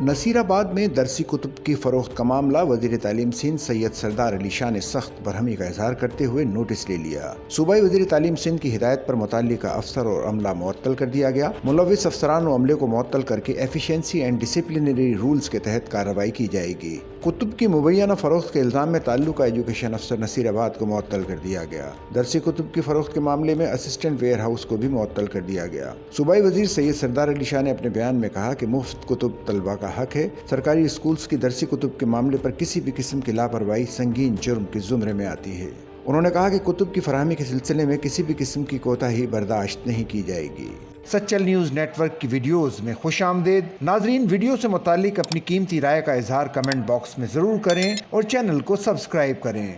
نصیرآباد میں درسی کتب کی فروخت کا معاملہ وزیر تعلیم سندھ سید سردار علی شاہ نے سخت برہمی کا اظہار کرتے ہوئے نوٹس لے لیا۔ صوبائی وزیر تعلیم سندھ کی ہدایت پر متعلقہ افسر اور عملہ معطل کر دیا گیا۔ ملوث افسران و عملے کو معطل کر کے ایفیشنسی اینڈ ڈسپلنری رولز کے تحت کارروائی کی جائے گی۔ کتب کی مبینہ فروخت کے الزام میں تعلقہ ایجوکیشن افسر نصیرآباد کو معطل کر دیا گیا۔ درسی کتب کی فروخت کے معاملے میں اسسٹنٹ ویئر ہاؤس کو بھی معطل کر دیا گیا۔ صوبائی وزیر سید سردار علی شاہ نے اپنے بیان میں کہا کہ مفت کتب طلبہ کا حق ہے۔ سرکاری اسکولز کی درسی کتب کے معاملے پر کسی بھی قسم کی لاپرواہی سنگین جرم کے زمرے میں آتی ہے۔ انہوں نے کہا کہ کتب کی فراہمی کے سلسلے میں کسی بھی قسم کی کوتاہی برداشت نہیں کی جائے گی۔ سچل نیوز نیٹ ورک کی ویڈیوز میں خوش آمدید۔ ناظرین، ویڈیو سے متعلق اپنی قیمتی رائے کا اظہار کمنٹ باکس میں ضرور کریں اور چینل کو سبسکرائب کریں۔